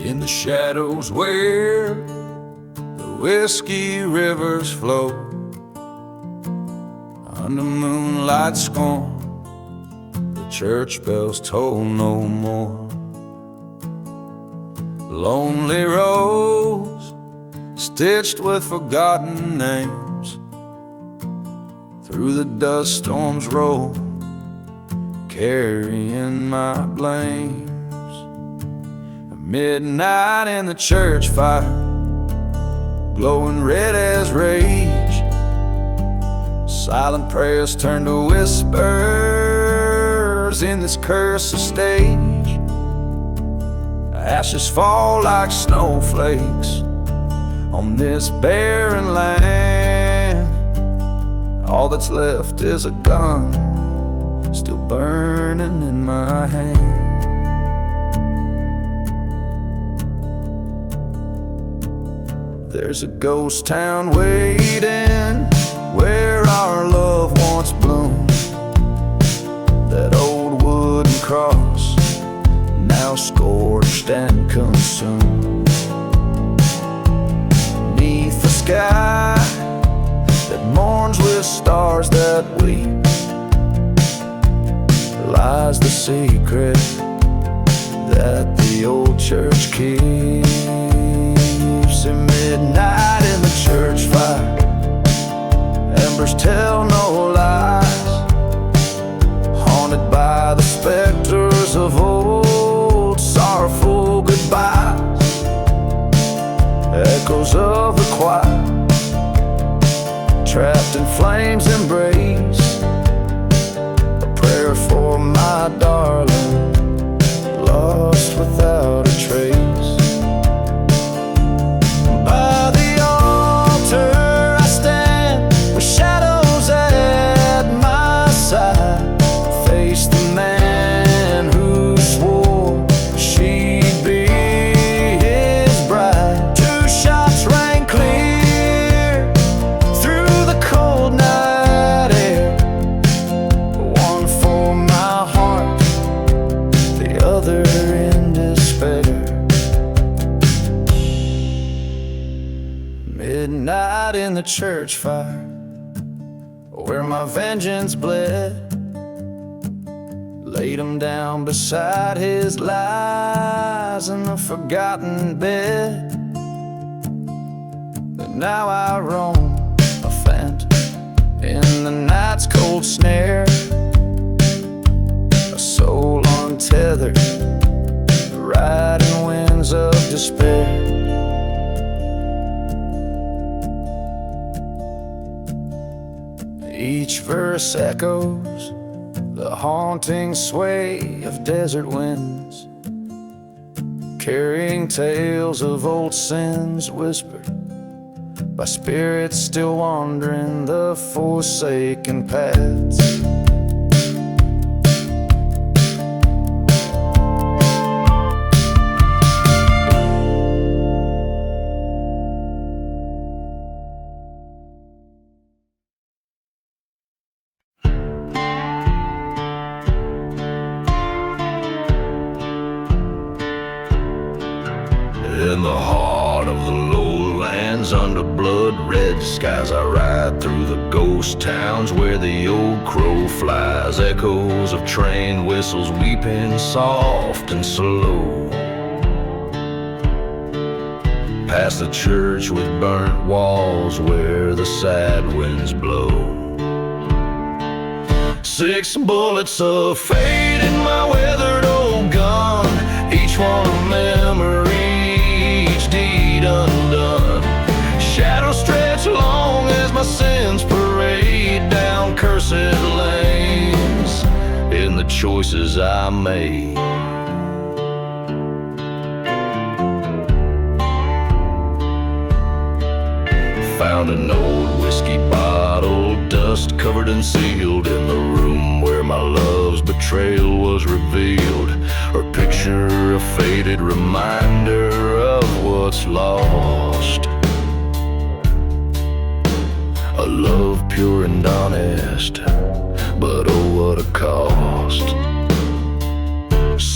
In the shadows where the whiskey rivers flow, under moonlight scorn, the church bells toll no more. Lonely roads stitched with forgotten names, through the dust storms roll, carrying my blames. Midnight in the church fire, glowing red as rage. Silent prayers turn to whispers in this cursed stage. Ashes fall like snowflakes on this barren land. All that's left is a gun still burning in my hand. There's a ghost town waiting where our love once bloomed. That old wooden cross, now scorched and consumed. Beneath the sky that mourns with stars that weep, lies the secret that the old church keeps. At midnight in the church fire, embers tell no lies, haunted by the specters of old sorrowful goodbyes. Echoes of the choir, trapped in flames embrace, a prayer for my darling, lost without a trace. By the altar I stand, with shadows at my side, face the man who swore she'd be his bride. Two shots rang clear through the cold night air, one for my heart, the other in despair. Midnight in the church fire, where my vengeance bled, laid him down beside his lies in a forgotten bed. But now I roam, a phantom in the night's cold snare, a soul untethered, riding winds of despair. Each verse echoes the haunting sway of desert winds, carrying tales of old sins whispered by spirits still wandering the forsaken paths. In the heart of the lowlands, under blood-red skies, I ride through the ghost towns where the old crow flies. Echoes of train whistles weeping soft and slow, past the church with burnt walls where the sad winds blow. 6 bullets of fate in my weathered old gun, each one a memory, deed undone. Shadows stretch long as my sins parade down cursed lanes in the choices I made. Found an old whiskey bottle, dust covered and sealed, in the room where my love's betrayal was revealed. Her picture, a faded reminder of what's lost. A love pure and honest, but oh what a cost.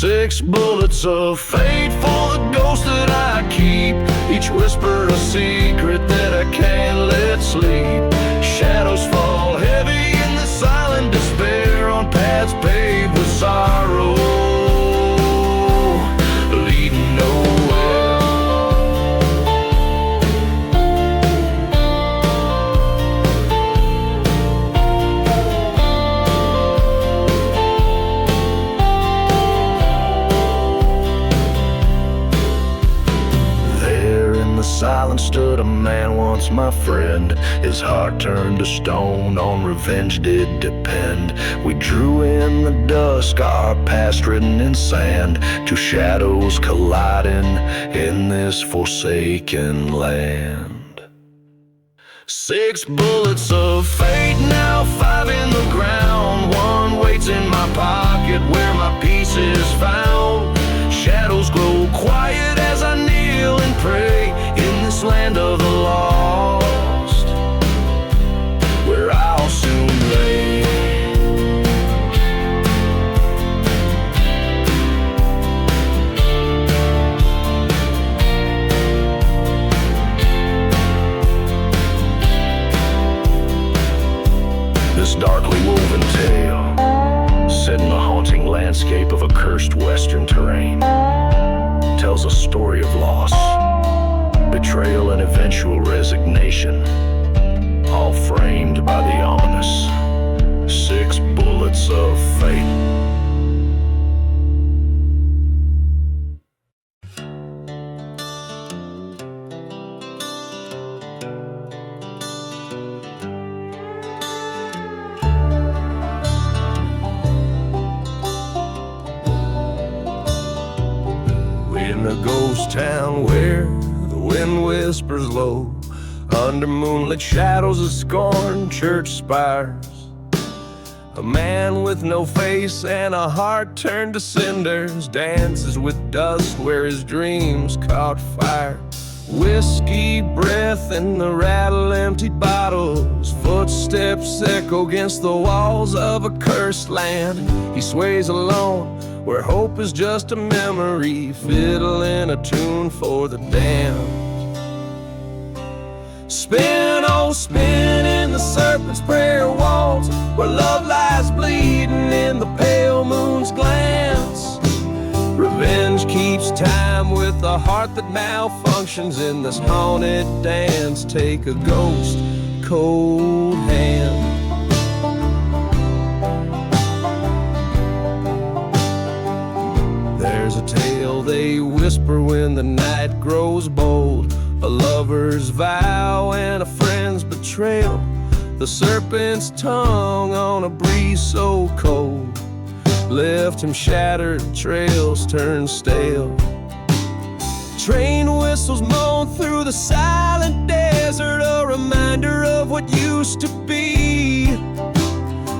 6 bullets of fate for the ghost that I keep. Each whisper a secret that I can't let sleep. Shadows fall heavy in the silent despair on paths paved with sorrow, leading nowhere. There in the silence stood a man once my friend. His heart turned to stone, on revenge did depend. We drew in the dusk, our past written in sand, two shadows colliding in this forsaken land. 6 bullets of fate, now 5 in the ground. One waits in my pocket where my peace is found. Shadows grow quiet as I kneel and pray in this land of the lost, where I'll soon lay. This darkly woven tale, set in the haunting landscape of a cursed western terrain, tells a story of loss, betrayal, and eventual resignation, all framed by the ominous 6 bullets of fate. In a ghost town where the wind whispers low, under moonlit shadows of scorn, church spires, a man with no face and a heart turned to cinders dances with dust where his dreams caught fire. Whiskey breath in the rattle-emptied bottles, footsteps echo against the walls of a cursed land. He sways alone where hope is just a memory, fiddling a tune for the damned. Spin, oh spin in the serpent's prayer walls, where love lies bleeding in the pale moon's glance. Revenge keeps time with a heart that malfunctions in this haunted dance. Take a ghost cold hand. There's a tale they whisper when the night grows bold, a lover's vow and a friend's betrayal, the serpent's tongue on a breeze so cold left him shattered, trails turned stale. Train whistles moan through the silent desert, a reminder of what used to be.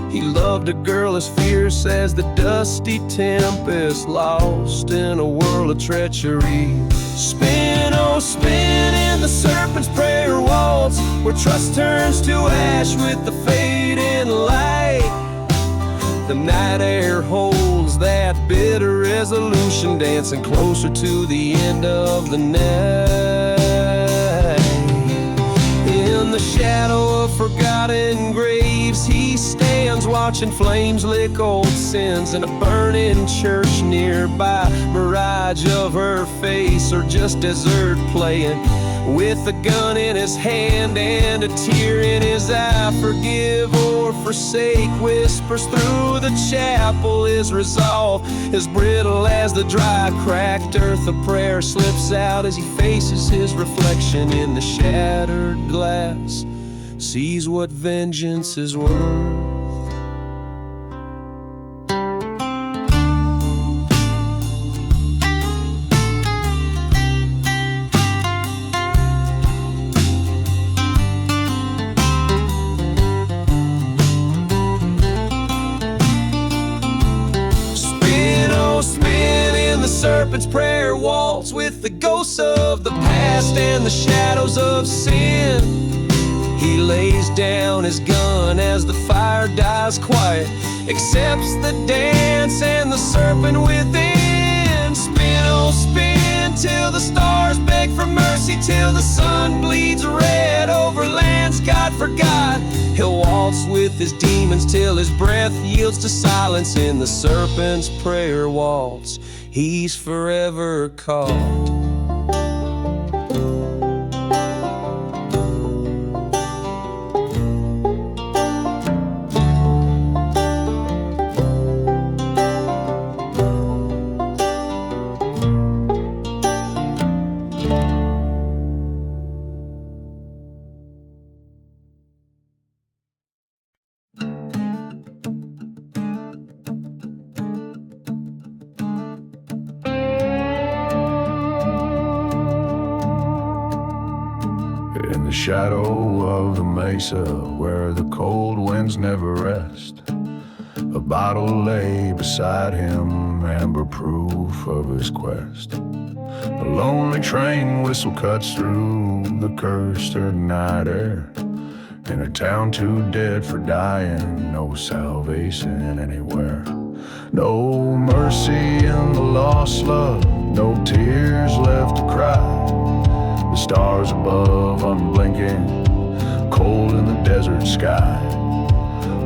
He loved a girl as fierce as the dusty tempest, lost in a world of treachery. Spin, oh spin in the serpent's prayer waltz, where trust turns to ash with the fading light. The night air holds that bitter resolution, dancing closer to the end of the night. In the shadow of forgotten graves, he stands watching flames lick old sins in a burning church nearby. Mirage of her face, or just desert playing with a gun in his hand and a tear in his eye. Forgive or forsake whispers through the chapel. His resolve as brittle as the dry cracked earth. A prayer slips out as he faces his reflection in the shattered glass, sees what vengeance is worth. Serpent's prayer waltz with the ghosts of the past and the shadows of sin. He lays down his gun as the fire dies quiet, accepts the dance and the serpent within. spin, spin, oh spin, till the stars beg for mercy, till the sun bleeds red over lands God forgot. He'll waltz with his demons till his breath yields to silence. In the serpent's prayer waltz, he's forever caught. In the shadow of the mesa, where the cold winds never rest, a bottle lay beside him, amber proof of his quest. A lonely train whistle cuts through the cursed night air. In a town too dead for dying, no salvation anywhere. No mercy in the lost love, no tears left to cry. The stars above unblinking, cold in the desert sky.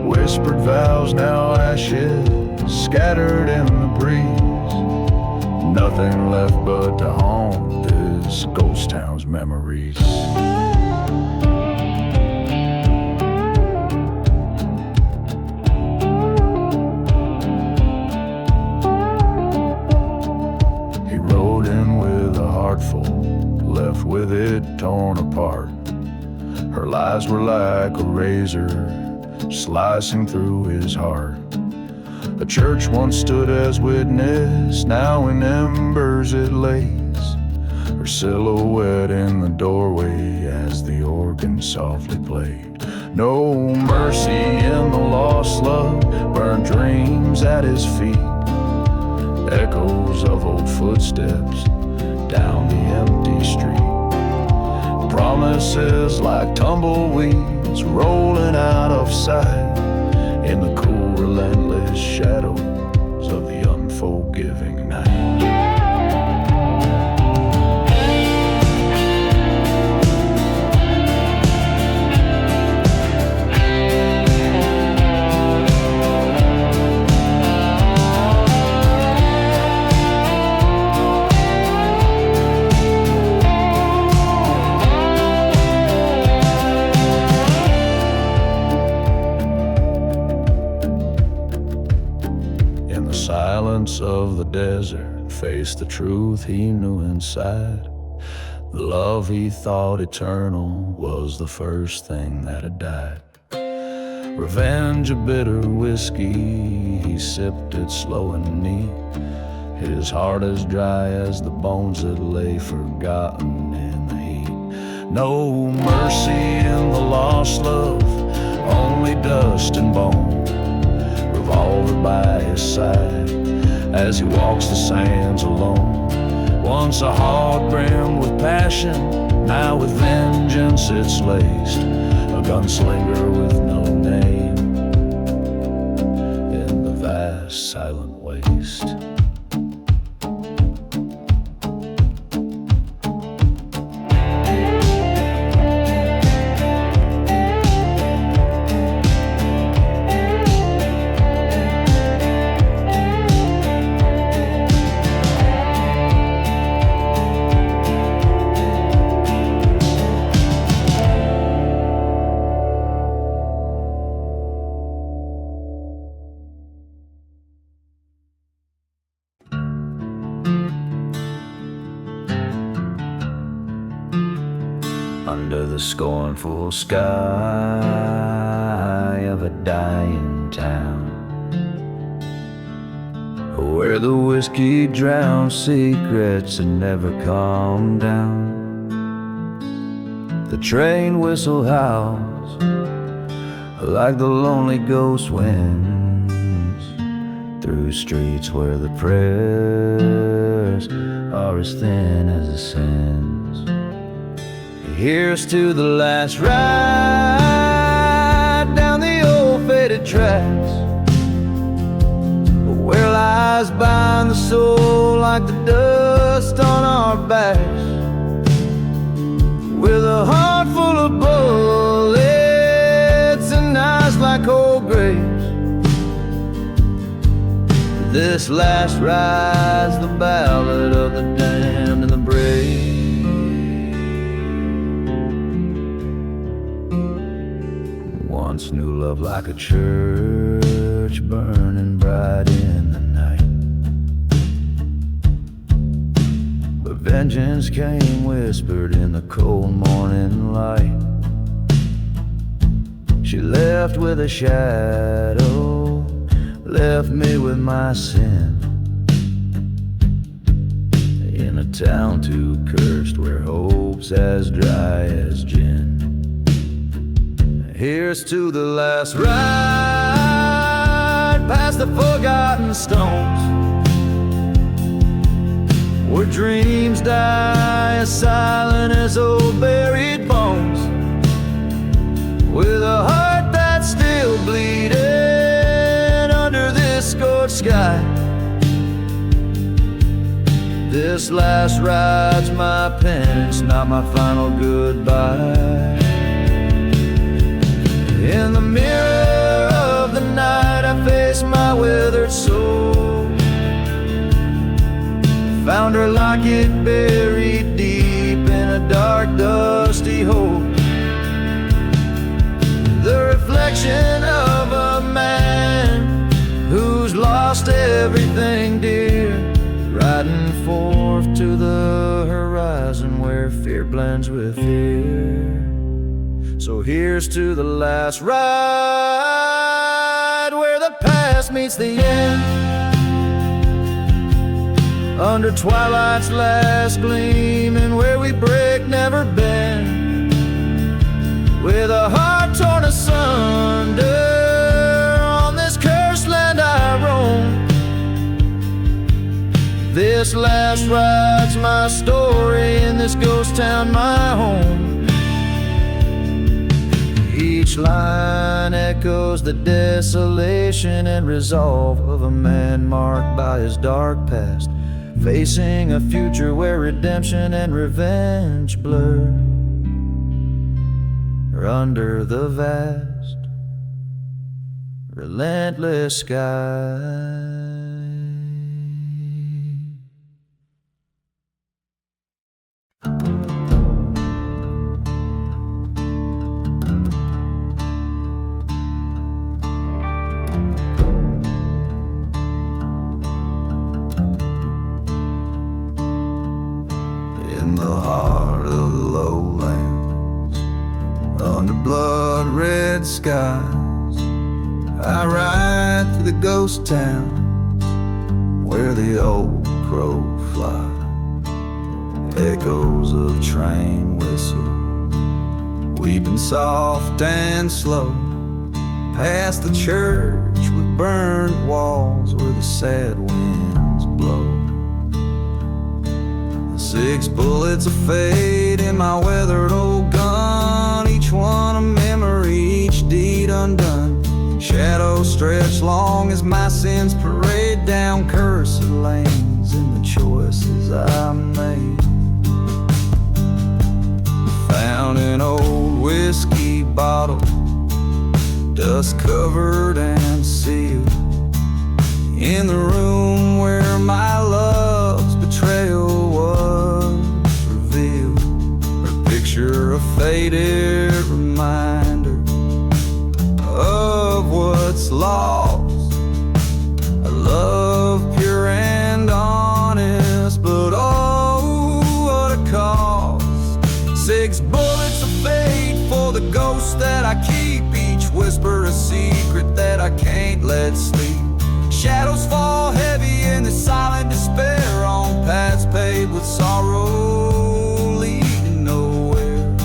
Whispered vows, now ashes, scattered in the breeze. Nothing left but to haunt this ghost town's memories. He rode in with a heart full, left with it torn apart. Her lies were like a razor slicing through his heart. A church once stood as witness, now in embers it lays. Her silhouette in the doorway as the organ softly played. No mercy in the lost love, burned dreams at his feet. Echoes of old footsteps down the empty street. Promises like tumbleweeds rolling out of sight in the cool, relentless shadows of the unforgiving night. Of the desert, faced the truth he knew inside. The love he thought eternal was the first thing that had died. Revenge, a bitter whiskey, he sipped it slow and neat. His heart as dry as the bones that lay forgotten in the heat. No mercy in the lost love, only dust and bone. Revolver by his side as he walks the sands alone. Once a heart brimmed with passion, now with vengeance it's laced. A gunslinger with no name in the vast silent waste. Under the scornful sky of a dying town, where the whiskey drowns secrets and never calm down. The train whistle howls like the lonely ghost winds through streets where the prayers are as thin as the sins. Here's to the last ride down the old faded tracks, where lies bind the soul like the dust on our backs, with a heart full of bullets and eyes like cold grapes. This last ride's the ballad of the damned and the brave. Once knew love like a church burning bright in the night, but vengeance came whispered in the cold morning light. She left with a shadow, left me with my sin, in a town too cursed where hope's as dry as gin. Here's to the last ride past the forgotten stones, where dreams die as silent as old buried bones, with a heart that's still bleeding under this scorched sky. This last ride's my penance, not my final goodbye. In the mirror of the night I face my withered soul, found her locket buried deep in a dark dusty hole, the reflection of a man who's lost everything dear, riding forth to the horizon where fear blends with fear. So here's to the last ride, where the past meets the end, under twilight's last gleam, and where we break, never bend, with a heart torn asunder on this cursed land I roam. This last ride's my story, in this ghost town my home. Each line echoes the desolation and resolve of a man marked by his dark past, facing a future where redemption and revenge blur, or under the vast, relentless sky. In the heart of the lowlands, under blood-red skies, I ride through the ghost town where the old crow fly. Echoes of train whistle, weeping soft and slow, past the church with burned walls where the sad winds blow. 6 bullets of fate in my weathered old gun, each one a memory, each deed undone. Shadows stretch long as my sins parade down cursed lanes in the choices I made. Found an old whiskey bottle, dust covered and sealed, in the room where my love's betrayal was revealed. Her picture, a faded reminder of what's lost. A love pure and honest, but oh, what a cost. 6 bullets of fate for the ghost that I keep, each whisper a secret that I can't let sleep. Shadows fall heavy in the silent despair on paths paved with sorrow leading nowhere.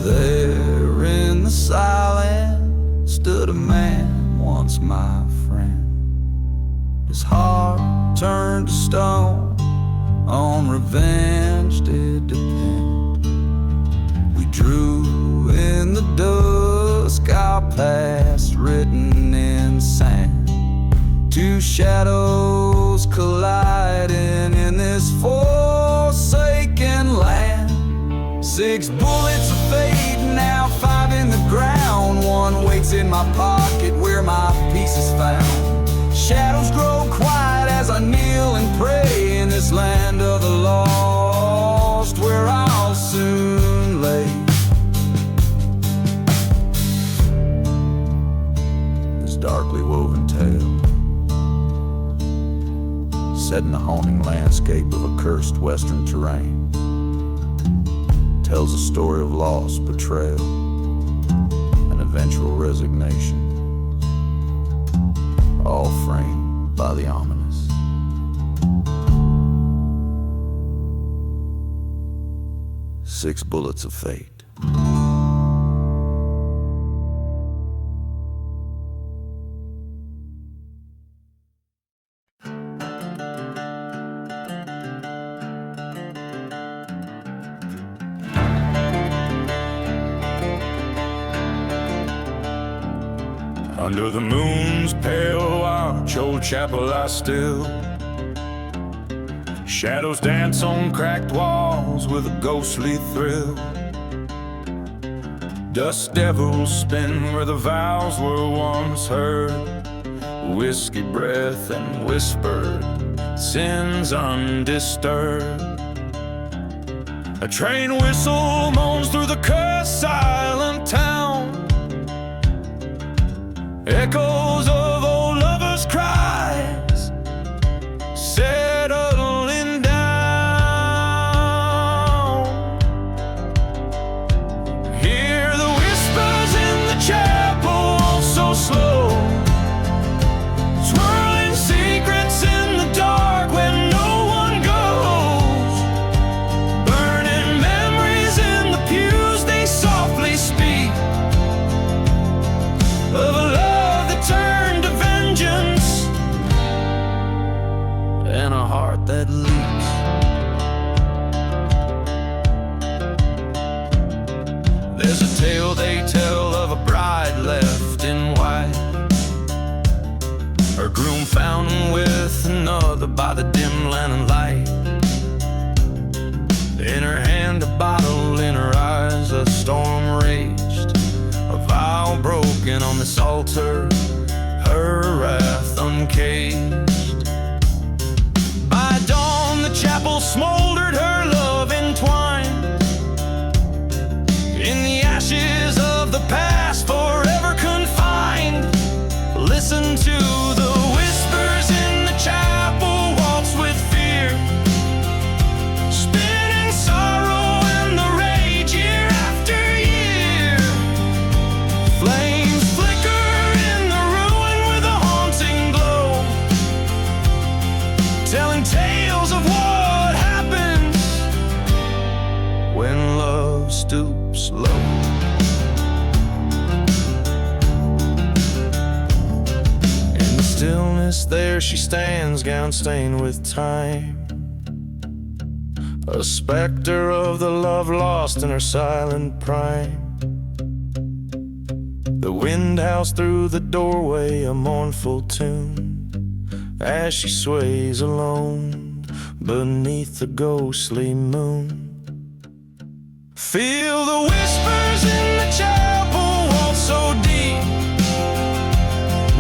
There in the silence stood a man, once my friend. His heart turned to stone, on revenge did depend. We drew in the dusk our past written in sand, Two shadows colliding in this forsaken land. 6 bullets of fate, now 5 in the ground. One waits in my pocket where my peace is found. Shadows grow quiet as I kneel and pray in this land of the lost, where I'll soon lay. This darkly woven tale, set in the haunting landscape of a cursed western terrain, tells a story of loss, betrayal, and eventual resignation, all framed by the ominous. Six bullets of fate. Under the moon's pale watch, old chapel lies still. Shadows dance on cracked walls with a ghostly thrill. Dust devils spin where the vows were once heard. Whiskey breath and whispered, sins undisturbed. A train whistle moans through the cursed silent town. Echoes of old lovers' cries settling down. Hear the whispers in the chapel so slow, swirling secrets in the dark when no one goes. Burning memories in the pews, they softly speak of a turn to vengeance and a heart that leaks. There's a tale they tell of a bride left in white, her groom found with another by the dim lantern light. In her hand a bottle, in her eyes a storm raged, a vow broken on this altar, her wrath uncaged. By dawn the chapel smoldered, her love entwined in the ashes of the past, forever confined. Listen to the whispers in the chapel, waltz with fear, spinning sorrow and the rage year after year. Flames flicker in the ruin with a haunting glow, telling tales of what happens when love stoops low. In the stillness there she stands, gown stained with time, a specter of the love lost in her silent prime. The wind howls through the doorway, a mournful tune, as she sways alone beneath the ghostly moon. Feel the whispers in the chapel, waltz so deep,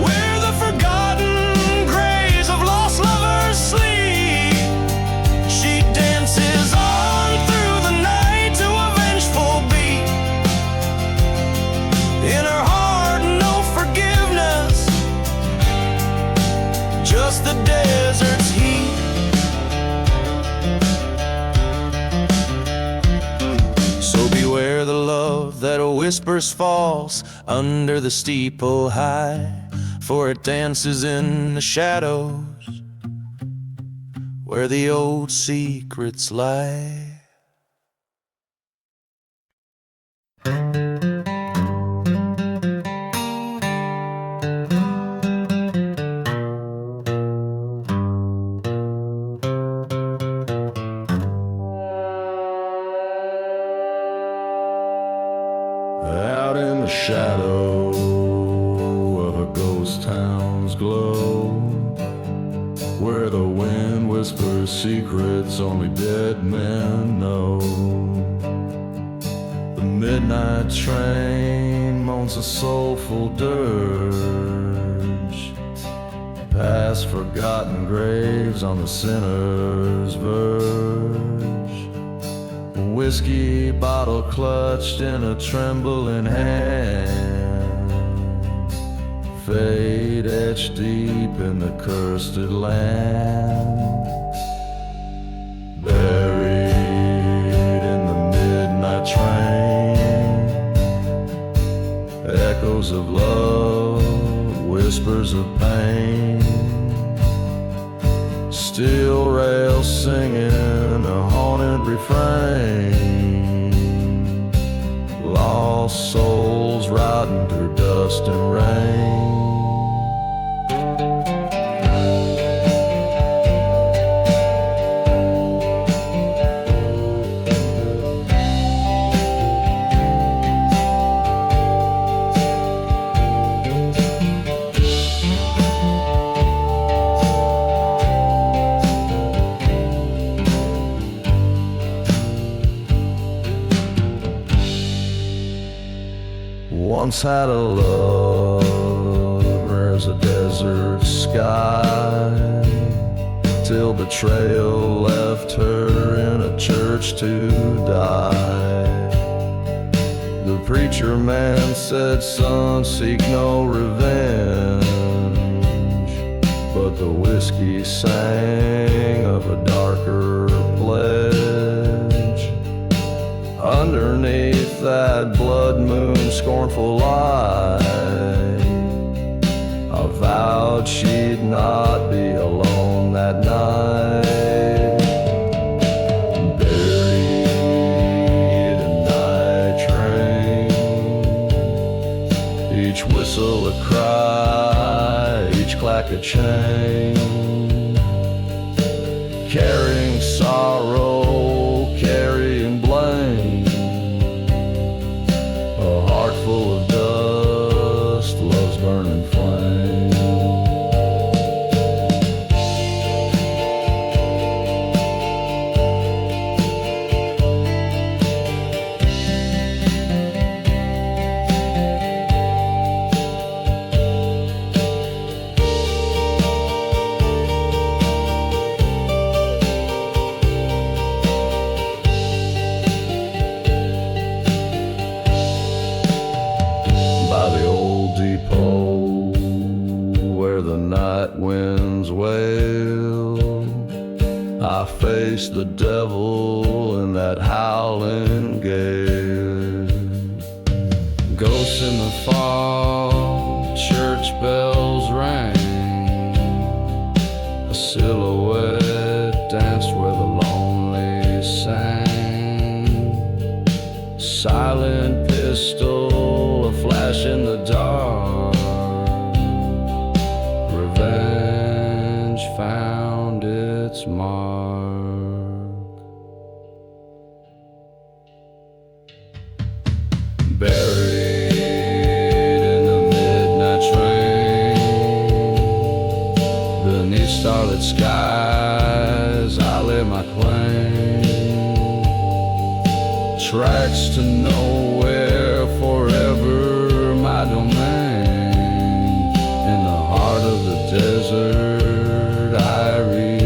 where the forgotten graves of lost lovers sleep. She dances on through the night to a vengeful beat. In her heart no forgiveness, just the desert's heat. So beware the love that whispers false under the steeple high, for it dances in the shadows where the old secrets lie. Out in the shadow of a ghost town's glow, secrets only dead men know. The midnight train moans a soulful dirge, past forgotten graves on the sinner's verge. A whiskey bottle clutched in a trembling hand, fate etched deep in the cursed land. Buried in the midnight train, echoes of love, whispers of pain, steel rails singing a haunted refrain, lost souls rotting through dust and rain. Once had a love as a desert sky, till betrayal left her in a church to die. The preacher man said, son, seek no revenge, but the whiskey sang of a darker pledge. Underneath that blood moon scornful light, I vowed she'd not be alone that night. Buried in night train, each whistle a cry, each clack a chain, carrying sorrow, carrying blame. A heart full of dust, love's burning flame. Winds wail, I face the devil in that howling gale. Ghosts in the fog, church bells rang, a silhouette danced where the lonely sang. Silent pistol, a flash in the dark, revenge found its mark. Buried in the midnight train, beneath starlit skies, I lay my claim. Tracks to nowhere, forever my domain. In the heart of the desert I remain.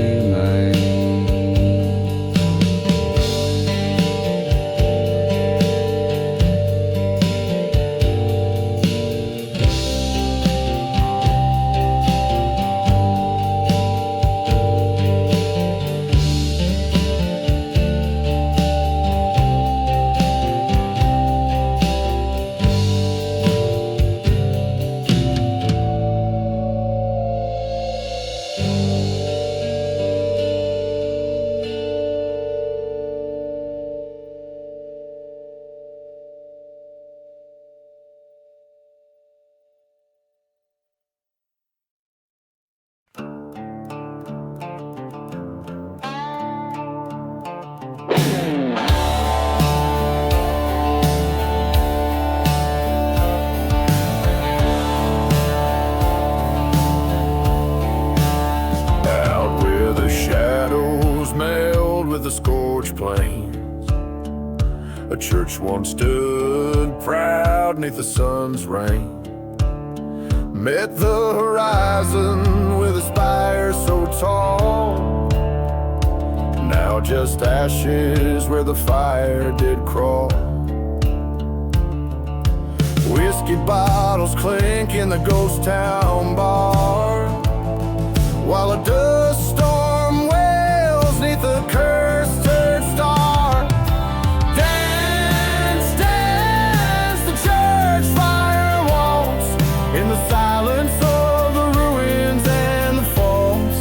A church once stood proud neath the sun's rain, met the horizon with a spire so tall. Now just ashes where the fire did crawl. Whiskey bottles clink in the ghost town bar, while a dust storm wails neath the cursed third star. Dance, dance, the church fire waltz in the silence of the ruins and the falls.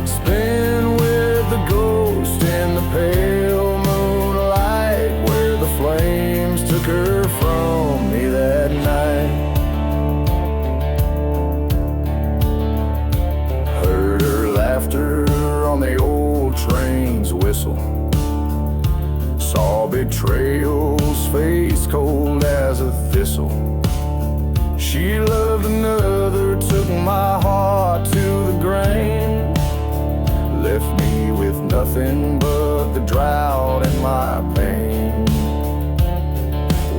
Spin with the ghost in the pale moonlight, where the flames took her from me that night. Heard her laughter on the old train's whistle, saw betrayal's face cold as a thistle. She loved another, took my heart to the grain, left me with nothing but the drought and my pain.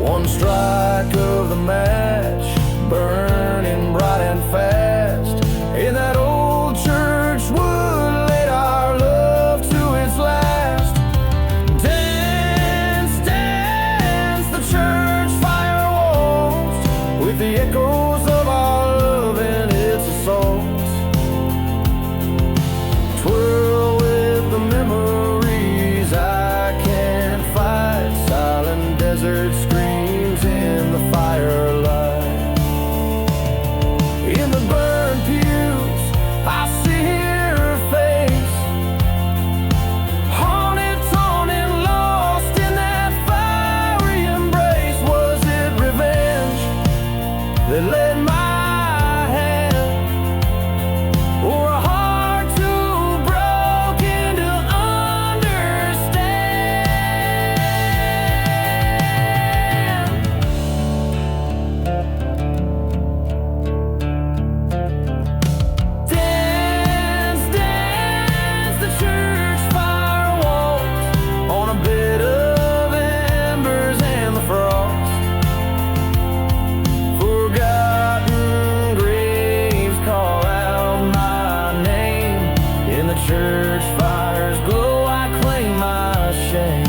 One strike of the match, burning bright and fast, in that old church wood laid our love to its last. Dance, dance, the church fire waltz with the echoes of our love and its assaults. Twirl with the memories I can't fight, silent desert screams in the firelight. In the burned pews I see her face, haunted, torn and lost in that fiery embrace. Was it revenge that led my hand, or a heart too broken to understand? Dance, dance, the church fire waltz on a bed of embers and the frost. Forgotten graves call out my name. In the church fire's glow I claim my shame.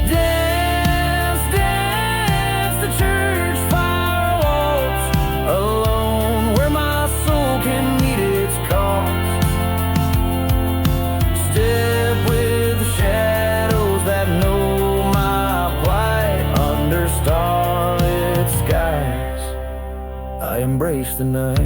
Dance, dance, the church fire waltz alone, where my soul can meet its cost. Step with the shadows that know my plight. Under starlit skies I embrace the night.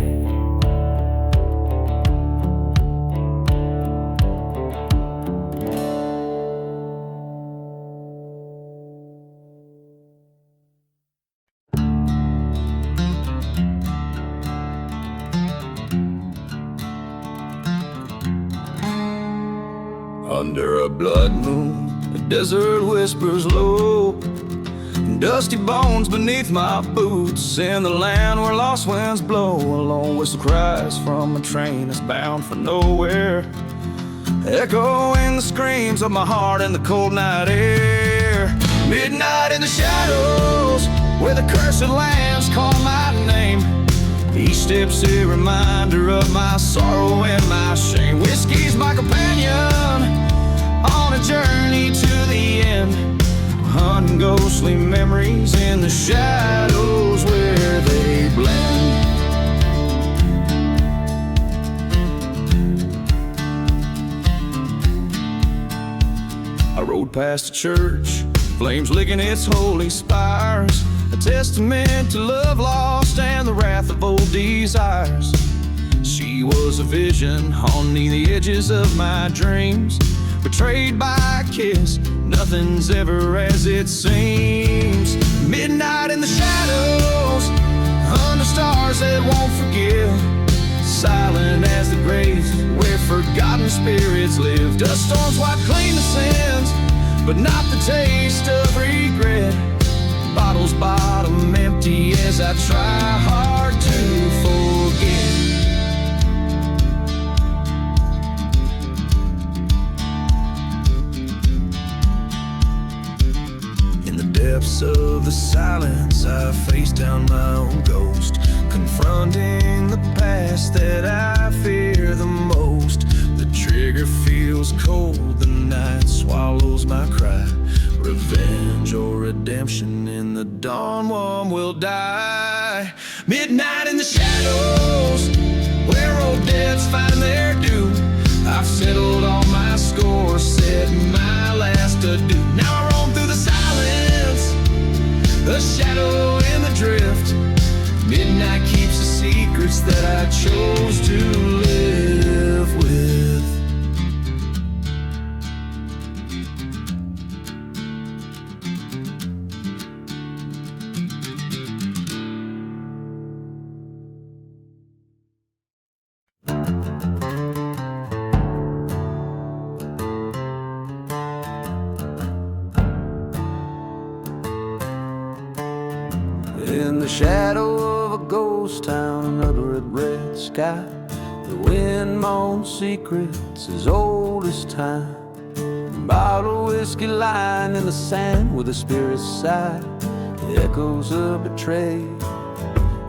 Under a blood moon, the desert whispers low, dusty bones beneath my boots, in the land where lost winds blow. A lone whistle cries from a train that's bound for nowhere, echoing the screams of my heart in the cold night air. Midnight in the shadows, where the cursed lands call my name. Each step's a reminder of my sorrow and my shame. Whiskey's my companion on a journey to the end, hunting ghostly memories in the shadows where they blend. I rode past the church, flames licking its holy spires, a testament to love lost and the wrath of old desires. She was a vision haunting the edges of my dreams, betrayed by a kiss, nothing's ever as it seems. Midnight in the shadows, under stars that won't forgive, silent as the graves where forgotten spirits live. Dust storms wipe clean the sins, but not the taste of regret. Bottle's bottom empty as I try hard to forget. the silence, I face down my own ghost, confronting the past that I fear the most. The trigger feels cold, the night swallows my cry. Revenge or redemption, in the dawn one will die. Midnight in the shadows, where old debts find their due. I've settled all my scores, said my last adieu. Now I roam through the silence, a shadow in the drift. Midnight keeps the secrets that I chose to live with. In the shadow of a ghost town under a red sky, the wind moans secrets as old as time. Bottle whiskey lying in the sand with a spirit sigh, echoes of betrayal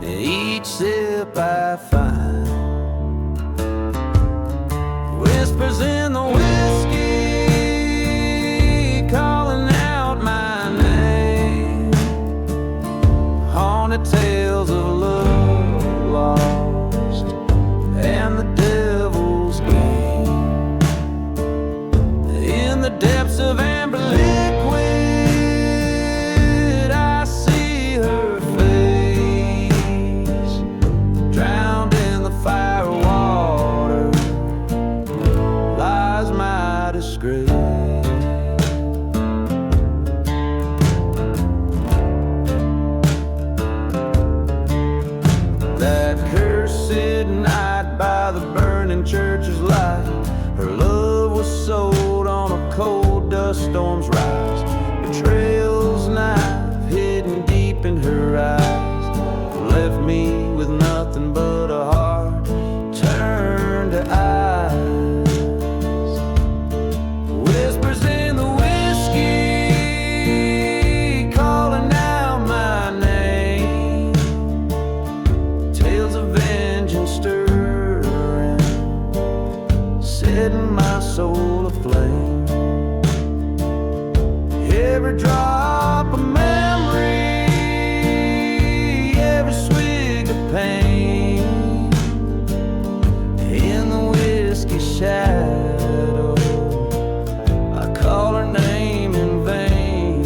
in each sip I find. Whispers in the whiskey calling out my name, haunted tales of love lost and the devil's game. In the depths of amber liquid, I see her face, drowned in the fire water lies my disgrace. That cursed night by the burning church's light, her love was sold on a cold dust storm's rise. Betrayal's knife hidden deep in her eyes left me with nothing but a heart turned to ice. Whispers in the whiskey calling out my name, tales of vengeance stirring, setting my soul aflame. Every drop of memory, every swig of pain, in the whiskey shadow I call her name in vain.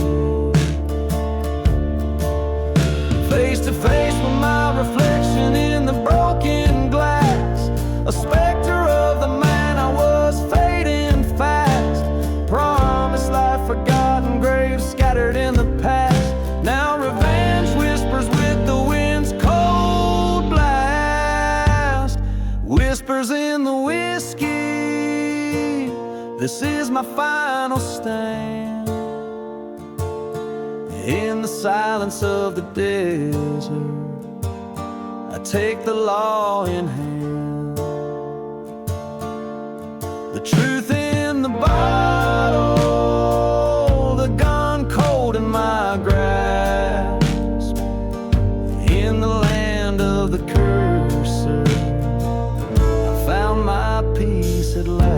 Face to face with my reflection in the broken glass, a specter of the man I was fading fast. Promised life forgotten, graves scattered in the past. Now revenge whispers with the wind's cold blast. Whispers in the whiskey, this is my final stand. In the silence of the desert, I take the law in hand. The truth in the bottle, the gun cold in my grasp. In the land of the cursor, I found my peace at last.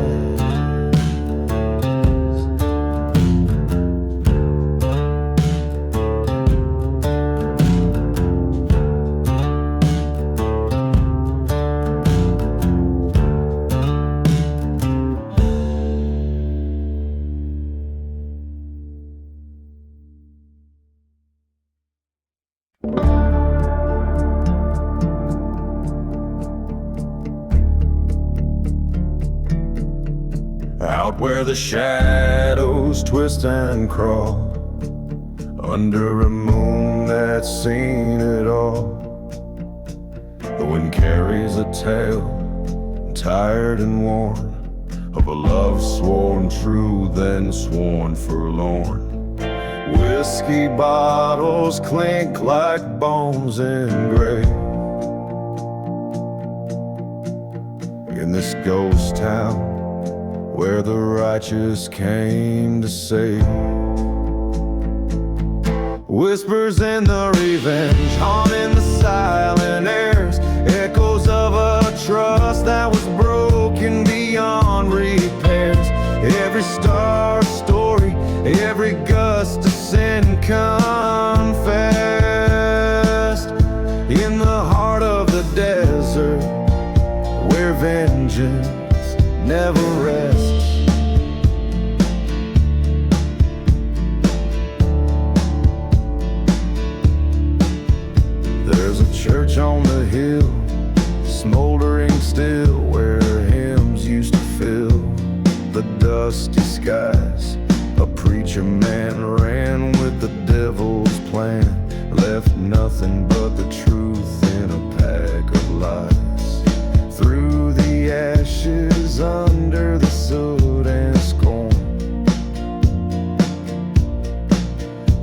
Out where the shadows twist and crawl, under a moon that's seen it all. The wind carries a tale, tired and worn, of a love sworn true then sworn forlorn. Whiskey bottles clink like bones engraved in this ghost town where the righteous came to save. Whispers in the revenge, haunting the silent airs. Echoes of a trust that was broken beyond repairs. Every star story, every gust of sin confessed. In the heart of the desert, where vengeance never rests. There's a church on the hill, smoldering still, where hymns used to fill the dusty skies. A preacher man ran with the devil's plan, left nothing but the truth in a pack of lies. Through the ashes, under the soot and scorn,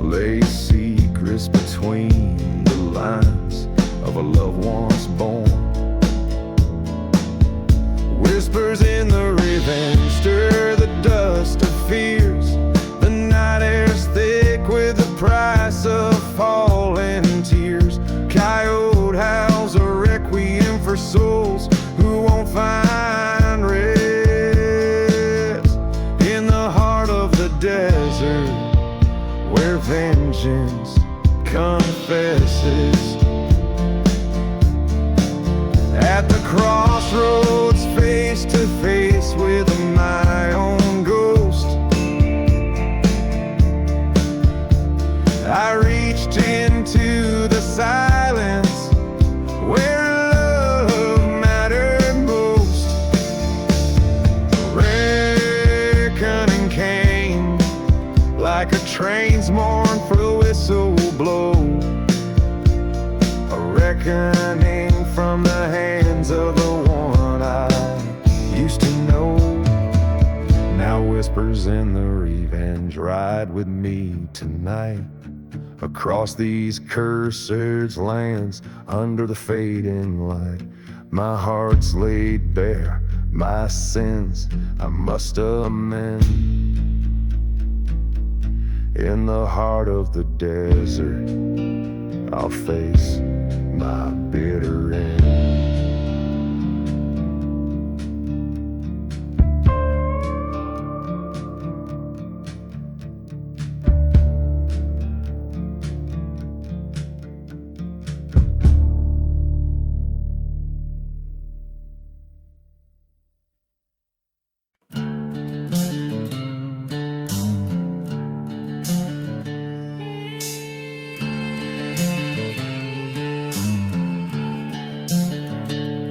lay secrets between the lines of a love once born. Whispers in the revenge stir the dust of fears. The night air's thick with the price of falling tears. Coyote howls a requiem for souls who won't find rest. In the heart of the desert, where vengeance confesses. At the crossroads, face to face with my own ghost, I reached into the silence where love mattered most. Reckoning came like a train's mournful whistle blow. A reckoning from the hands of the one I used to know. Now whispers in the revenge ride with me tonight, across these cursed lands under the fading light. My heart's laid bare, my sins I must amend. In the heart of the desert, I'll face my bitter end.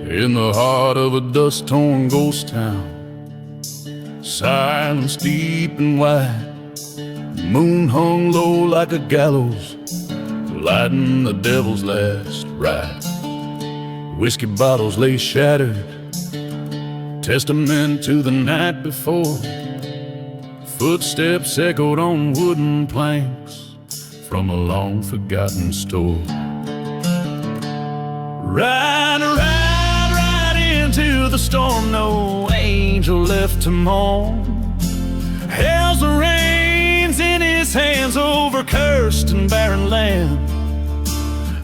In the heart of a dust-torn ghost town, silence deep and wide, the moon hung low like a gallows, lighting the devil's last ride. Whiskey bottles lay shattered, testament to the night before. Footsteps echoed on wooden planks from a long-forgotten store. Ride, into the storm, no angel left to mourn. Hell's the reins in his hands over cursed and barren land.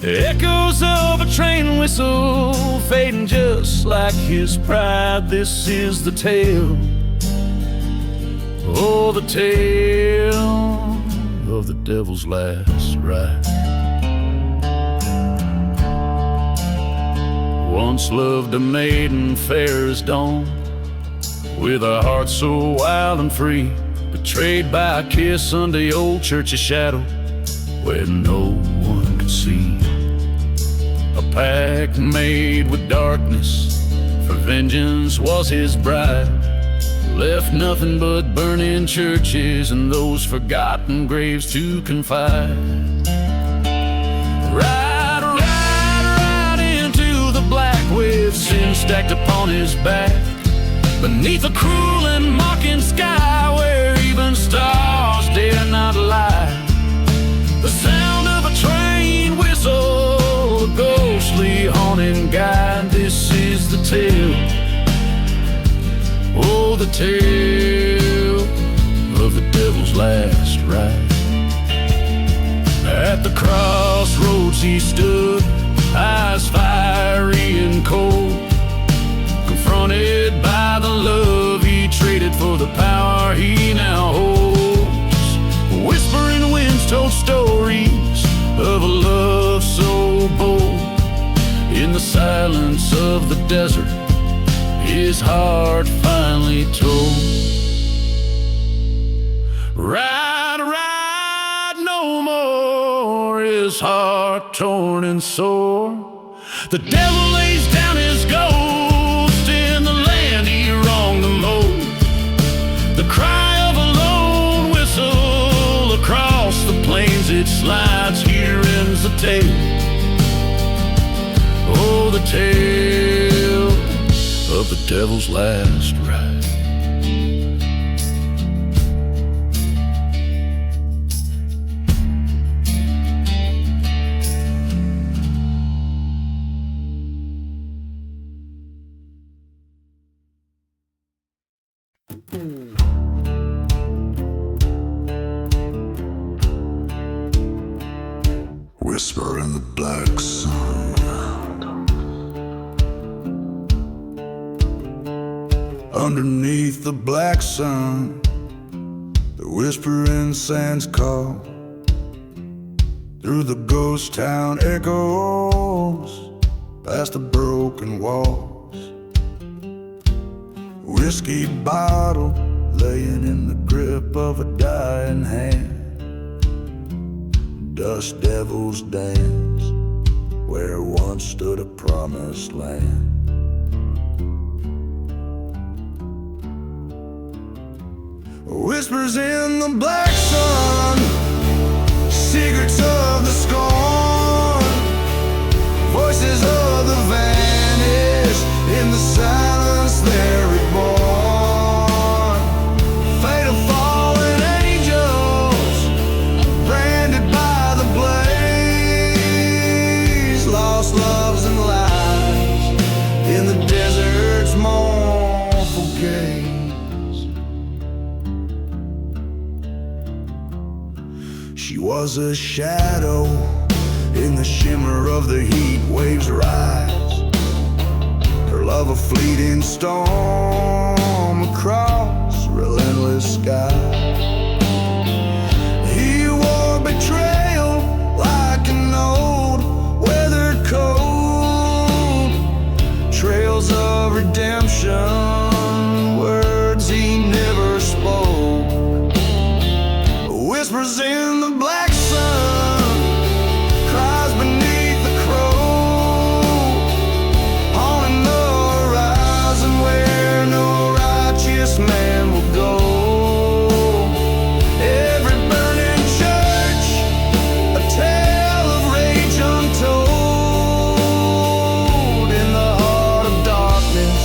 Echoes of a train whistle fading just like his pride. This is the tale, oh, the tale of the devil's last ride. Once loved a maiden fair as dawn, with a heart so wild and free, betrayed by a kiss under the old church's shadow, where no one could see. A pact made with darkness, for vengeance was his bride. Left nothing but burning churches and those forgotten graves to confide. With sin stacked upon his back, beneath a cruel and mocking sky, where even stars dare not lie. The sound of a train whistle, a ghostly haunting guide. This is the tale, oh, the tale of the devil's last ride. At At the crossroads he stood, eyes fiery and cold, confronted by the love he traded for the power he now holds. Whispering winds told stories of a love so bold. In the silence of the desert, his heart finally told. Ride, ride no more, his heart torn and sore. The devil lays down his ghost in the land he wronged the most. The cry of a lone whistle across the plains it slides, here ends the tale. Oh, the tale of the devil's last ride. Whisper in the black sun. Underneath the black sun, the whispering sands call. Through the ghost town echoes, past the broken walls. Whiskey bottle laying in the grip of a dying hand. Dust devils dance where once stood a promised land. Whispers in the black sun, secrets of the scorn, voices of the vanished, in the silence they're reborn. Fate of fallen angels, branded by the blaze, lost loves and lives in the desert's mournful gaze. She was a shadow in the shimmer of the heat waves rise. Her love a fleeting storm across relentless sky. He wore betrayal like an old weathered coat. Trails of redemption, words he never spoke. Whispers in the black sun, cries beneath the crow, haunting the horizon where no righteous man will go. Every burning church, a tale of rage untold. In the heart of darkness,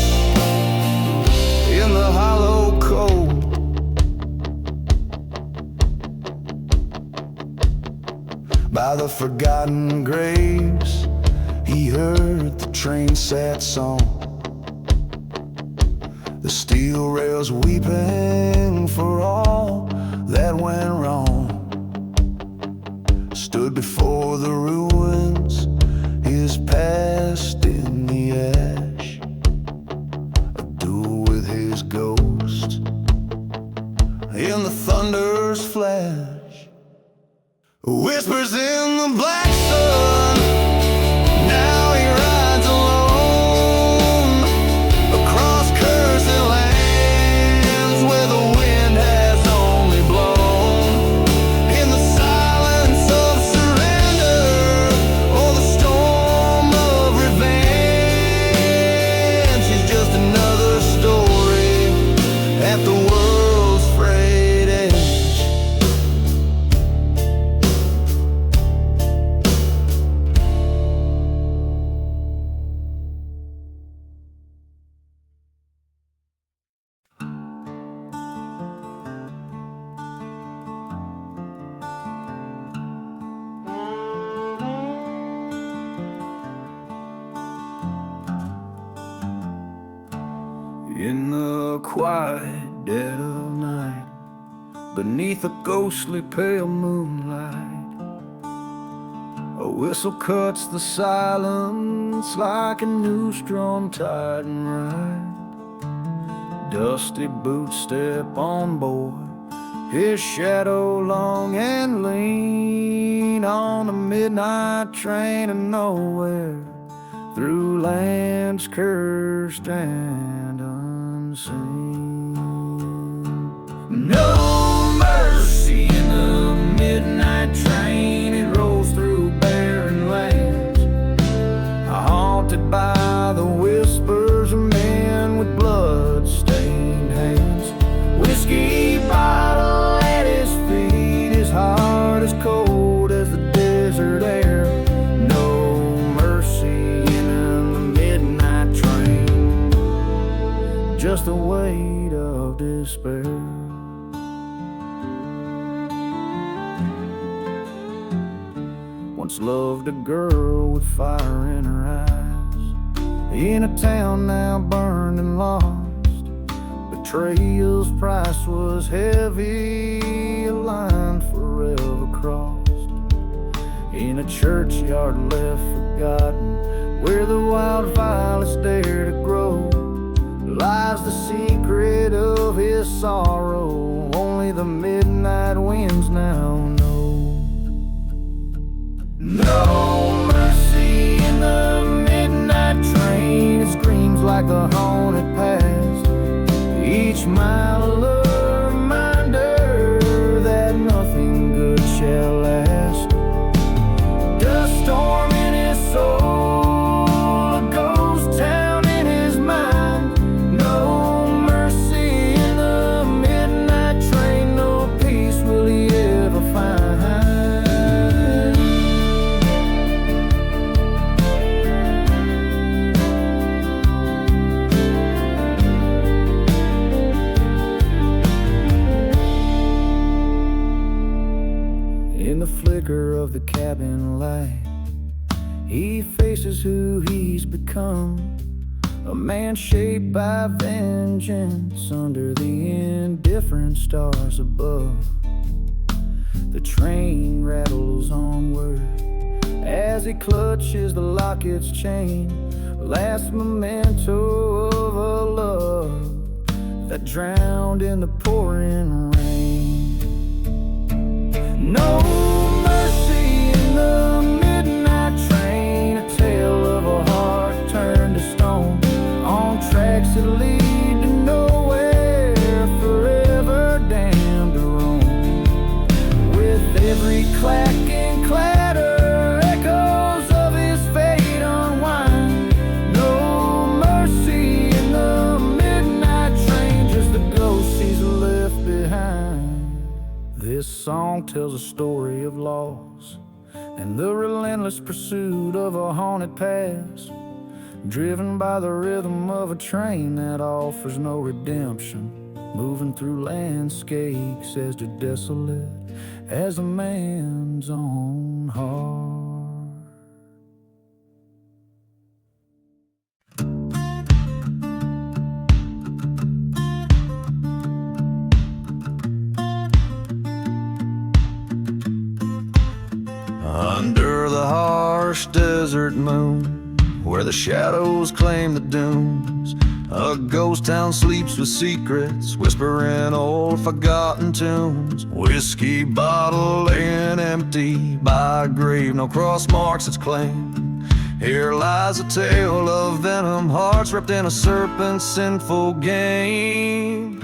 in the hollow cold. By the forgotten graves, he heard the train sad song. The steel rails weeping for all that went wrong. Stood before the ruins, his past in the ash. A duel with his ghost in the thunder's flash. Whispers in the black sun, now he rides alone across cursed lands where the wind has only blown. In the silence of surrender or the storm of revenge, he's just another story at the world's frayed edge. In the quiet dead of night, beneath a ghostly pale moonlight, whistle cuts the silence like a new strong tide and ride. Dusty boots step on board, his shadow long and lean on the midnight train of nowhere, through lands cursed and unseen. No mercy in the midnight train, it rolls through barren lands, haunted by the whispers of men with blood-stained hands. Whiskey bottle at his feet, his heart is cold as the desert air. No mercy in the midnight train, just the weight of despair. Once loved a girl with fire in her eyes, in a town now burned and lost. Betrayal's price was heavy, a line forever crossed. In a churchyard left forgotten, where the wild violets dare to grow, lies the secret of his sorrow, only the midnight winds now know. No mercy in the midnight train, it screams like the haunted past. Each mile a reminder that nothing good shall last. Dust storm in his soul, a ghost town in his mind. No mercy in the midnight train, no peace will he ever find. Of the cabin light, he faces who he's become, a man shaped by vengeance under the indifferent stars above. The train rattles onward as he clutches the locket's chain, last memento of a love that drowned in the pouring rain. No mercy in the midnight train, a tale of a heart turned to stone, on tracks that lead to nowhere, forever damned to roam. With every clack and clatter, echoes of his fate unwind. No mercy in the midnight train, just the ghosts he's left behind. This song tells a story of loss and the relentless pursuit of a haunted past, driven by the rhythm of a train that offers no redemption, moving through landscapes as desolate as a man's own heart. Under the harsh desert moon, where the shadows claim the dunes, a ghost town sleeps with secrets, whispering old forgotten tunes. Whiskey bottle laying empty by a grave, no cross marks its claim. Here lies a tale of venom, hearts wrapped in a serpent's sinful game.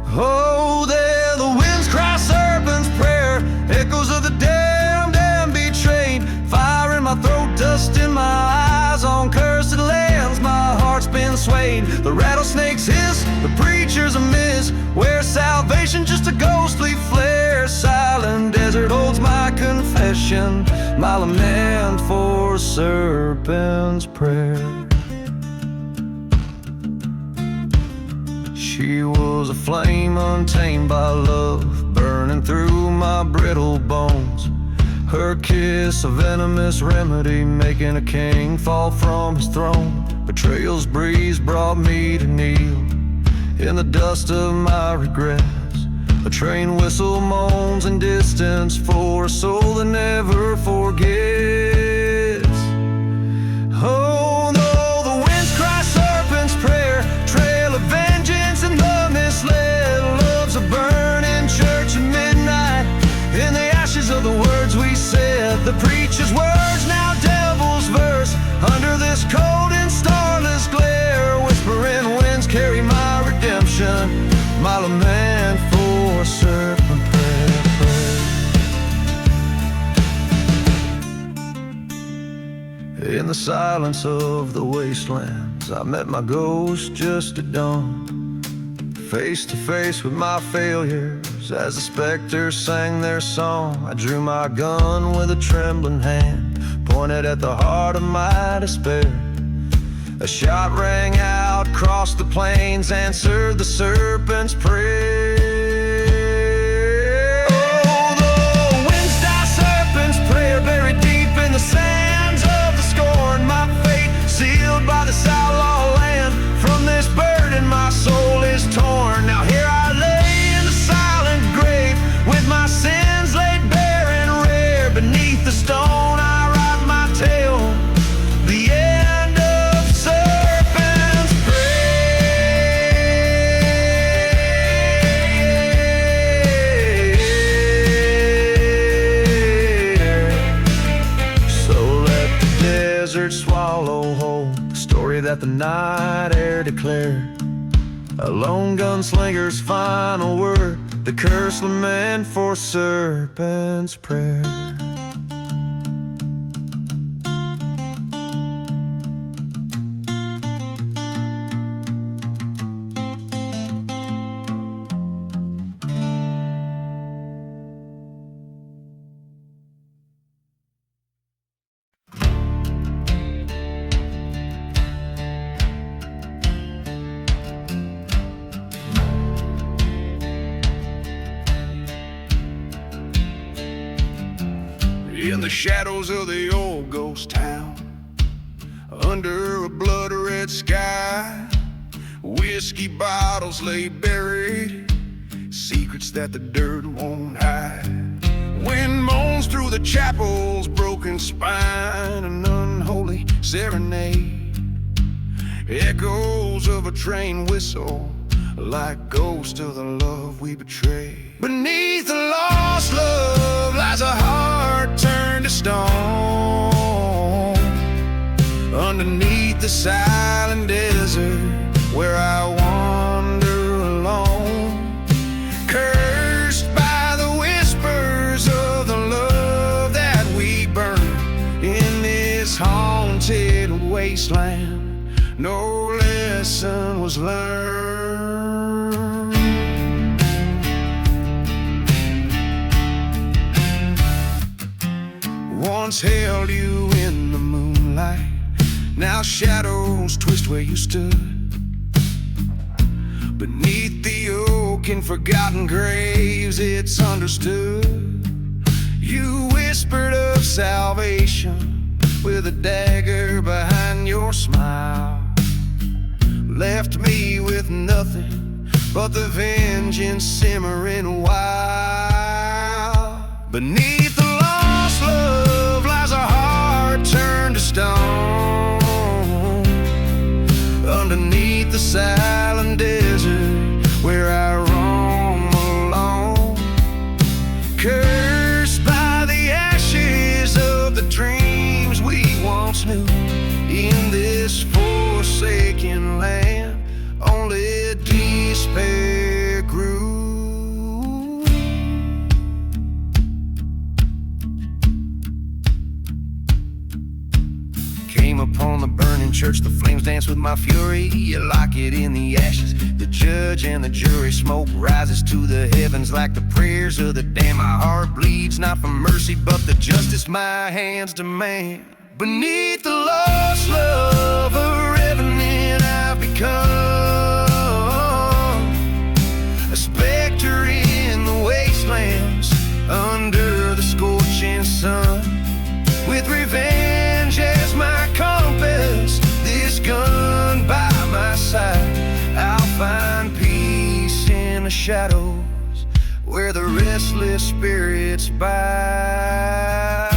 Oh, there the winds cry serpent's prayer, echoes of the damned and betrayed. Fire in my throat, dust in my eyes, on cursed lands my heart's been swayed. The rattlesnakes hiss, the preachers a miss, where salvation just a ghostly flare. Silent desert holds my confession, my lament for a serpent's prayer. She was a flame untamed by love, burning through my brittle bones. Her kiss a venomous remedy, making a king fall from his throne. Betrayal's breeze brought me to kneel in the dust of my regrets. A train whistle moans in distance for a soul that never forgets. Oh, though the winds cry serpent's prayer, trail of vengeance and the misled. Love's a burning church at midnight, in the ashes of the words we said. The preacher's words, now devil's verse, under this cold and starless glare. Whispering winds carry my redemption, my lament for a serpent prayer. In the silence of the wastelands, I met my ghost just at dawn, face to face with my failures as the specters sang their song. I drew my gun with a trembling hand, pointed at the heart of my despair. A shot rang out across the plains, answered the serpent's prayer. Oh, the winds die serpent's prayer, buried deep in the sands of the scorn. My fate sealed by this outlaw land, from this burden my soul is torn. Now here I lay in the silent grave, with my sins laid bare and rare. Beneath the stone I write my tale, the end of serpent's prayer. So let the desert swallow whole the story that the night air declared. A lone gunslinger's final word, the curse lament for serpent's prayer. In the shadows of the old ghost town, under a blood-red sky, whiskey bottles lay buried, secrets that the dirt won't hide. Wind moans through the chapel's broken spine, an unholy serenade, echoes of a train whistle, like ghosts of the love we betrayed. Beneath the lost love lies a heart turned to stone, underneath the silent desert where I wander alone, cursed by the whispers of the love that we burn in this haunted wasteland. No lesson was learned. Once held you in the moonlight, now shadows twist where you stood. Beneath the oak in forgotten graves, it's understood. You whispered of salvation with a dagger behind your smile, left me with nothing but the vengeance simmering wild. Beneath the lost love lies a heart turned to stone, underneath the silent desert where I roam alone, cursed by the ashes of the dreams we once knew. In this forsaken land, only despair grew. Came upon the burning church, the flames dance with my fury. You lock it in the ashes, the judge and the jury. Smoke rises to the heavens like the prayers of the damned. My heart bleeds not for mercy but the justice my hands demand. Beneath the lost love, a revenant I've become, a specter in the wastelands under the scorching sun. With revenge as my compass, this gun by my side, I'll find peace in the shadows the restless spirits bide.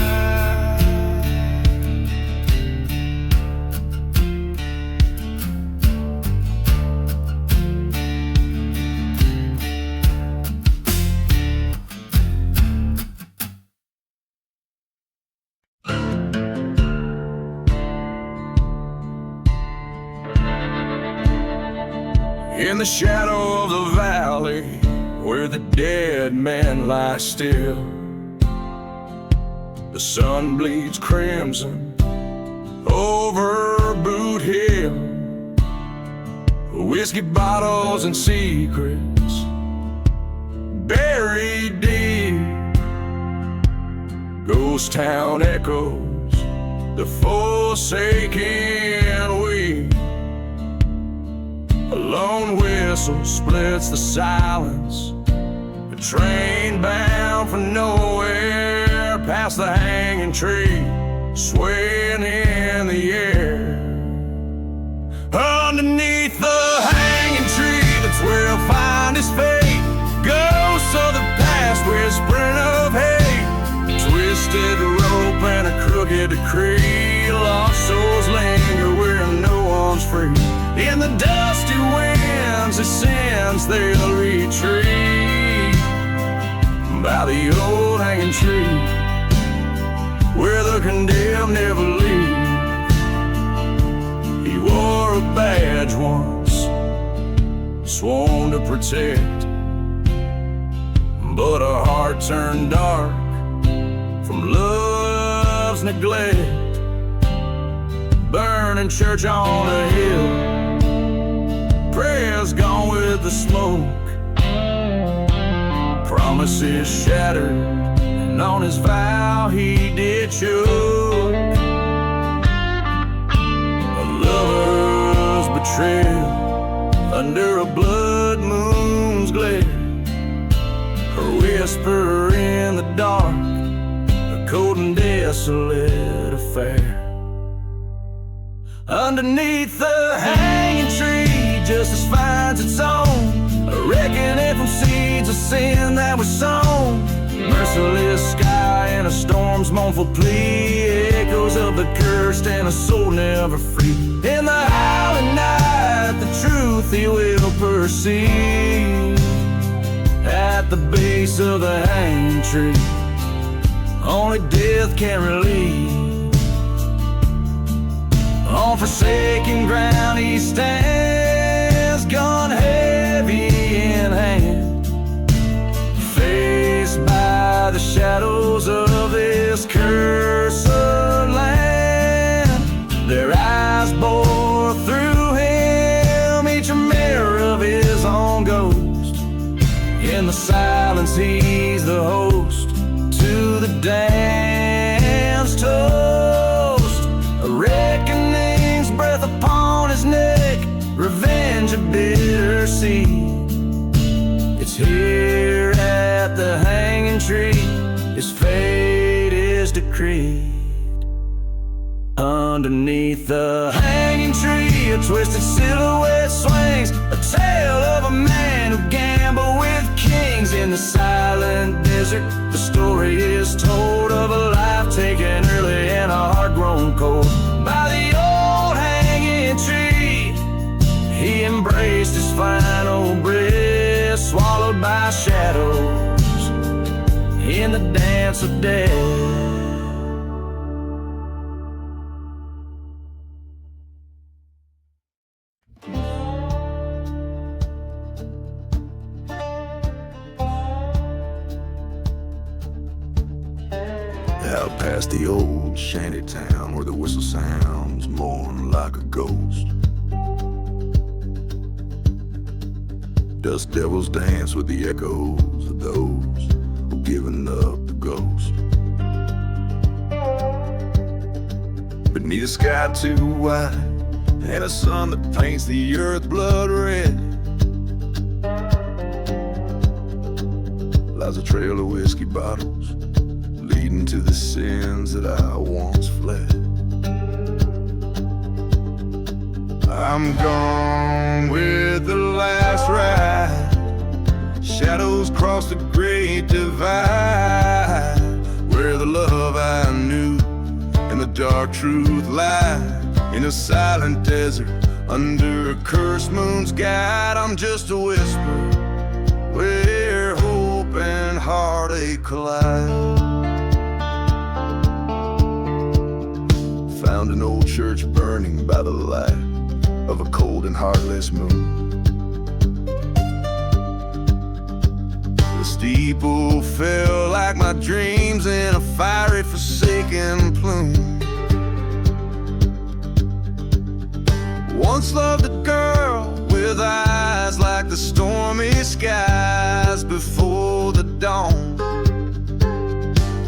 In the shadow of the valley, where the dead men lie still, the sun bleeds crimson over Boot Hill. Whiskey bottles and secrets buried deep, ghost town echoes the forsaken weep. A lone whistle splits the silence, a train bound for nowhere, past the hanging tree, swaying in the air. Underneath the hanging tree, that's where he'll find his fate. Ghosts of the past whispering of hate, twisted rope and a crooked decree. Lost souls linger where no one's free. In the dusty winds of sins they'll retreat by the old hanging tree, where the condemned never leave. He wore a badge once, sworn to protect, but a heart turned dark from love's neglect. Burning church on a hill, prayers gone with the smoke, promises shattered, and on his vow he did choke. A lover's betrayal under a blood moon's glare, her whisper in the dark, a cold and desolate affair. Underneath the hanging tree, justice finds its own, a reckoning from seeds of sin that was sown. Merciless sky and a storm's mournful plea, echoes of the cursed and a soul never free. In the howling night, the truth he will perceive. At the base of the hanging tree, only death can relieve. On forsaken ground he stands, gun heavy in hand, faced by the shadows of this cursed land. Their eyes bore through him, each a mirror of his own ghost. In the silence he's the host to the dance toast. A reckoning's breath upon his neck, revenge a bitter seed. It's here at the hanging tree, his fate is decreed. Underneath the hanging tree, a twisted silhouette swings, a tale of a man who gambled with kings. In the silent desert, the story is told of a life taken early and a heart grown cold. By the old hanging tree, he embraced his final breath, swallowed by shadows in the dance of death. Out past the old shanty town, where the whistle sounds mourn like a ghost. Dust devils dance with the echoes of those who've given up the ghost. Beneath a sky too wide and a sun that paints the earth blood red, lies a trail of whiskey bottles leading to the sins that I once fled. I'm gone with the last ride, shadows cross the great divide, where the love I knew and the dark truth lied. In a silent desert, under a cursed moon's guide, I'm just a whisper where hope and heartache collide. Found an old church burning by the light of a cold and heartless moon. The steeple fell like my dreams in a fiery forsaken plume. Once loved a girl with eyes like the stormy skies before the dawn.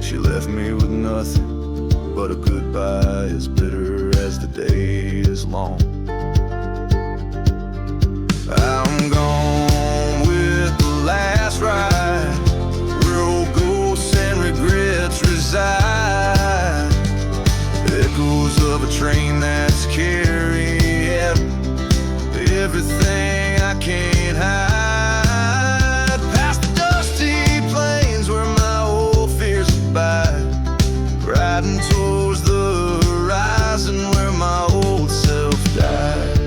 She left me with nothing but a goodbye as bitter as the day is long. I'm gone with the last ride, where old ghosts and regrets reside. Echoes of a train that's carrying everything I can't hide. Past the dusty plains where my old fears abide, riding towards the horizon where my old self died.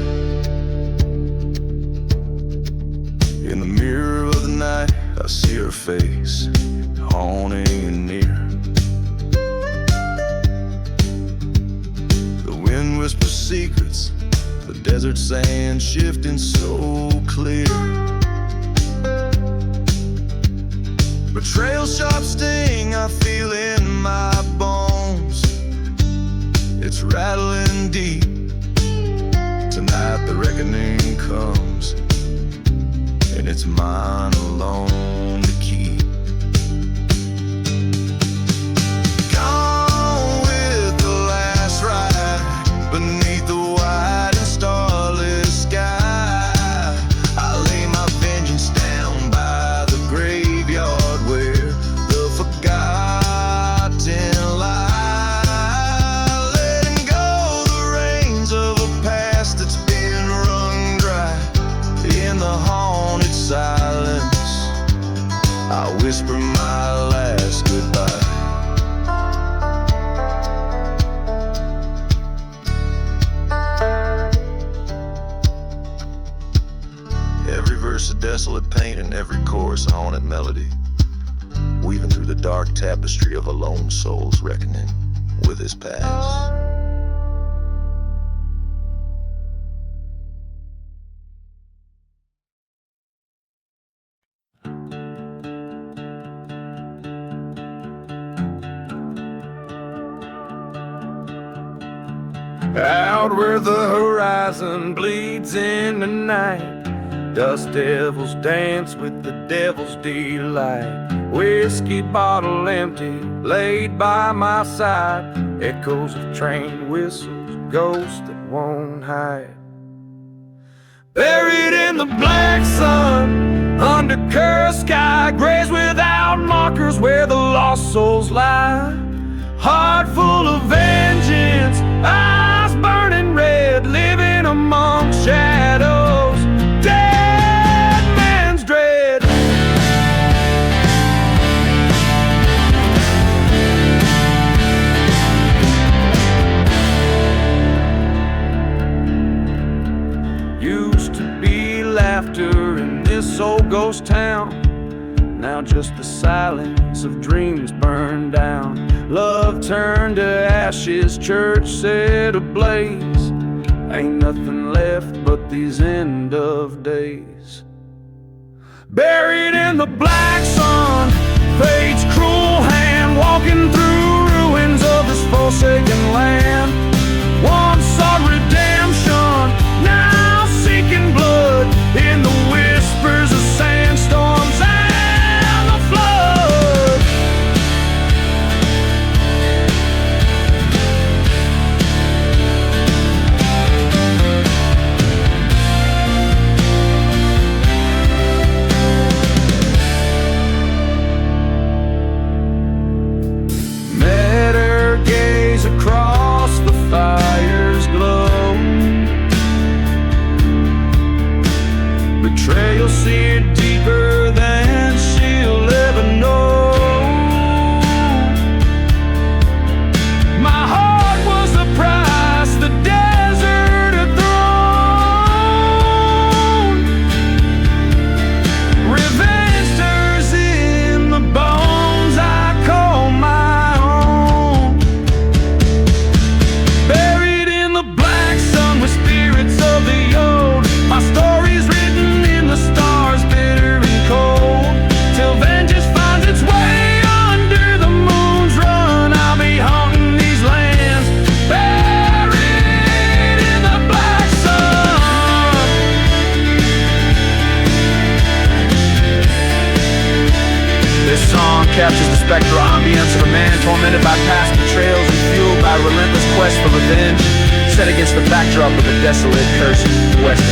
In the mirror of the night, I see her face, haunting and near. The wind whispers secrets, the desert sand shifting so clear. Betrayal's sharp sting I feel in my bones, it's rattling deep. Tonight the reckoning comes, and it's mine alone to keep. Gone with the last ride, beneath the wide and starless sky. I lay my vengeance down by the graveyard where the forgotten lie. Letting go the reins of a past that's been wrung dry. In the haunted silence, I whisper my last goodbye. Every verse a desolate pain and every chorus a haunted melody, weaving through the dark tapestry of a lone soul's reckoning with his past. Out where the horizon bleeds in the night, dust devils dance with the devil's delight. Whiskey bottle empty, laid by my side. Echoes of train whistles, ghosts that won't hide. Buried in the black sun, under cursed sky, graves without markers where the lost souls lie. Heart full of vengeance, eyes burning red, living among shadows, dead man's dread. Used to be laughter in this old ghost town, now just the silence of dreams burned down. Love turned to ashes, church set ablaze. Ain't nothing left but these end of days. Buried in the black sun, fate's cruel hand, walking through ruins of this forsaken land. Once sought redemption, now seeking blood in the whispers of sandstorms and the flood. Met her gaze across the tormented by past betrayals and fueled by relentless quest for revenge, set against the backdrop of a desolate, cursed West